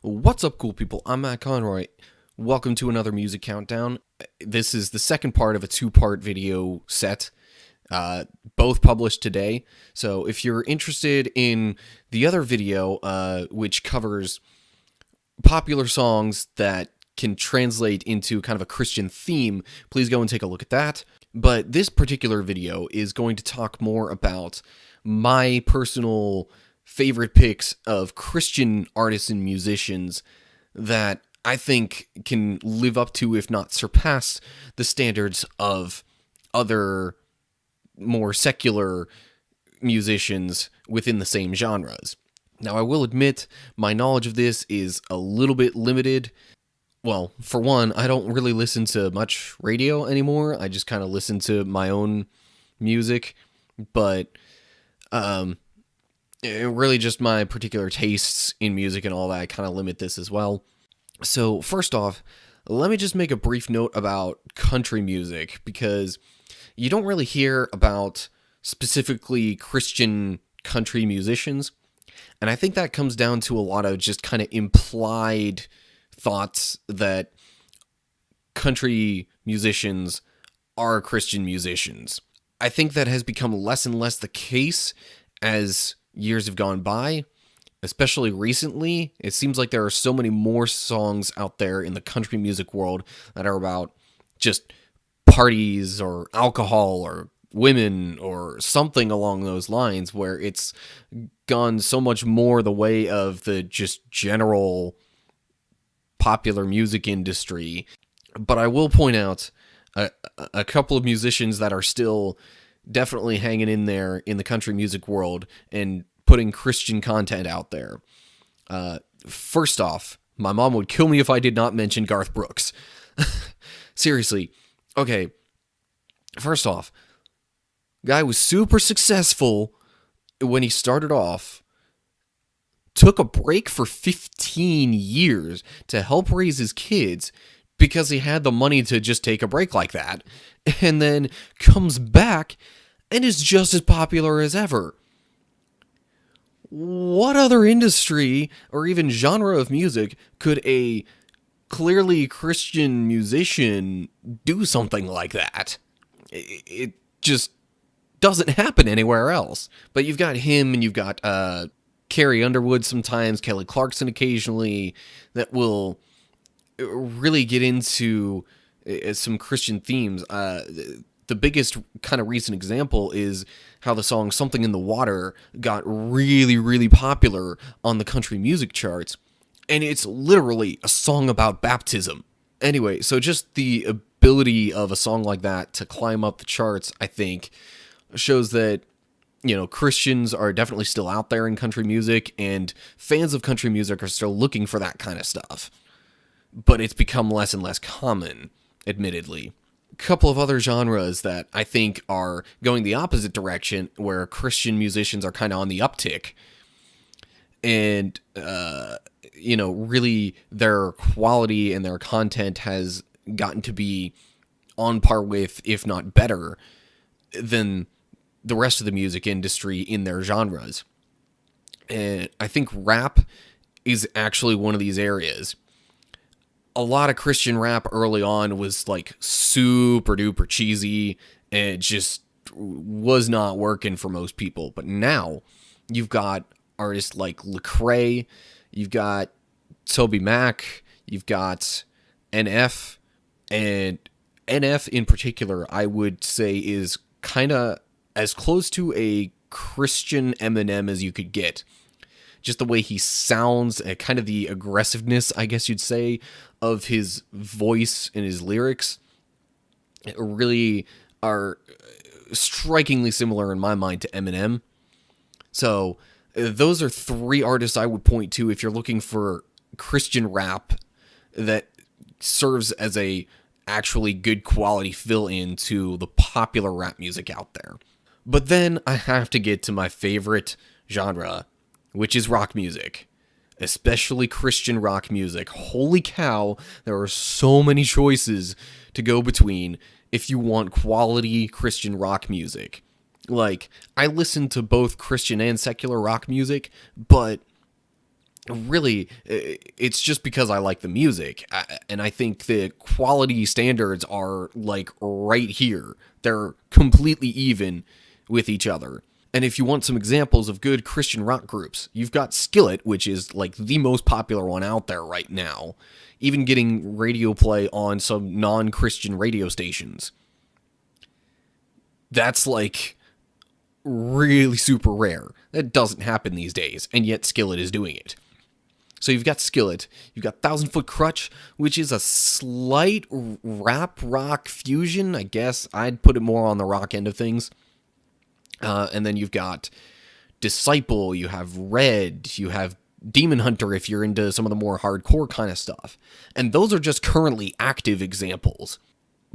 What's up, cool people? I'm Matt Conroy. Welcome to another music countdown. This is the second part of a two-part video set, both published today. So if you're interested in the other video, which covers popular songs that can translate into kind of a Christian theme, please go and take a look at that. But this particular video is going to talk more about my personal favorite picks of Christian artists and musicians that I think can live up to, if not surpass, the standards of other more secular musicians within the same genres. Now, I will admit my knowledge of this is a little bit limited. Well, for one, I don't really listen to much radio anymore. I just kind of listen to my own music, but really just my particular tastes in music and all that kind of limit this as well. So first off, let me just make a brief note about country music, because you don't really hear about specifically Christian country musicians, and I think that comes down to a lot of just kind of implied thoughts that country musicians are Christian musicians. I think that has become less and less the case as years have gone by, especially recently. It seems like there are so many more songs out there in the country music world that are about just parties or alcohol or women or something along those lines, where it's gone so much more the way of the just general popular music industry. But I will point out a couple of musicians that are still definitely hanging in there in the country music world and putting Christian content out there. First off, my mom would kill me if I did not mention Garth Brooks. Seriously. Okay. First off, guy was super successful when he started off, took a break for 15 years to help raise his kids because he had the money to just take a break like that, and then comes back and is just as popular as ever. What other industry or even genre of music could a clearly Christian musician do something like that? It just doesn't happen anywhere else. But you've got him, and you've got Carrie Underwood sometimes, Kelly Clarkson occasionally, that will really get into some Christian themes. The biggest kind of recent example is how the song Something in the Water got really, really popular on the country music charts. And it's literally a song about baptism. Anyway, so just the ability of a song like that to climb up the charts, I think, shows that, you know, Christians are definitely still out there in country music, and fans of country music are still looking for that kind of stuff. But it's become less and less common, admittedly. A couple of other genres that I think are going the opposite direction, where Christian musicians are kind of on the uptick, and, really their quality and their content has gotten to be on par with, if not better, than the rest of the music industry in their genres. And I think rap is actually one of these areas. A lot of Christian rap early on was like super duper cheesy, and it just was not working for most people. But now you've got artists like Lecrae, you've got Toby Mac, you've got NF, and NF in particular, I would say, is kind of as close to a Christian Eminem as you could get. Just the way he sounds, kind of the aggressiveness, I guess you'd say, of his voice and his lyrics really are strikingly similar in my mind to Eminem. So those are three artists I would point to if you're looking for Christian rap that serves as a actually good quality fill-in to the popular rap music out there. But then I have to get to my favorite genre, which is rock music, especially Christian rock music. Holy cow, there are so many choices to go between if you want quality Christian rock music. Like, I listen to both Christian and secular rock music, but really, it's just because I like the music. And I think the quality standards are like right here. They're completely even with each other. And if you want some examples of good Christian rock groups, you've got Skillet, which is like the most popular one out there right now, even getting radio play on some non-Christian radio stations. That's like really super rare. That doesn't happen these days, and yet Skillet is doing it. So you've got Skillet, you've got Thousand Foot Crutch, which is a slight rap rock fusion. I guess I'd put it more on the rock end of things. And then you've got Disciple, you have Red, you have Demon Hunter if you're into some of the more hardcore kind of stuff. And those are just currently active examples.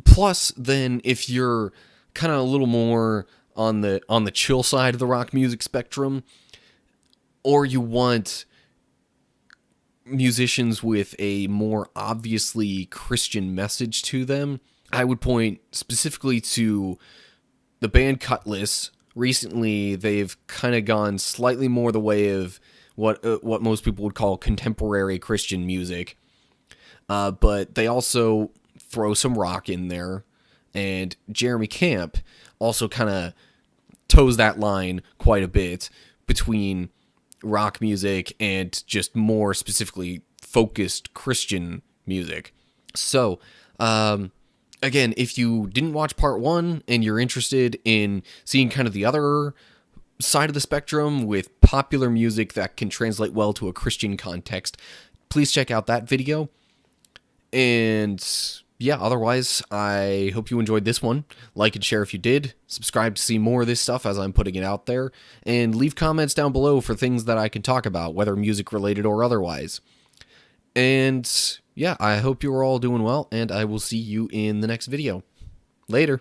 Plus, then if you're kind of a little more on the chill side of the rock music spectrum, or you want musicians with a more obviously Christian message to them, I would point specifically to the band Cutlass. Recently, they've kind of gone slightly more the way of what most people would call contemporary Christian music, but they also throw some rock in there. And Jeremy Camp also kind of toes that line quite a bit between rock music and just more specifically focused Christian music. So, again, if you didn't watch part one and you're interested in seeing kind of the other side of the spectrum with popular music that can translate well to a Christian context, please check out that video. And yeah, otherwise, I hope you enjoyed this one. Like and share if you did. Subscribe to see more of this stuff as I'm putting it out there. And leave comments down below for things that I can talk about, whether music related or otherwise. And yeah, I hope you are all doing well, and I will see you in the next video. Later.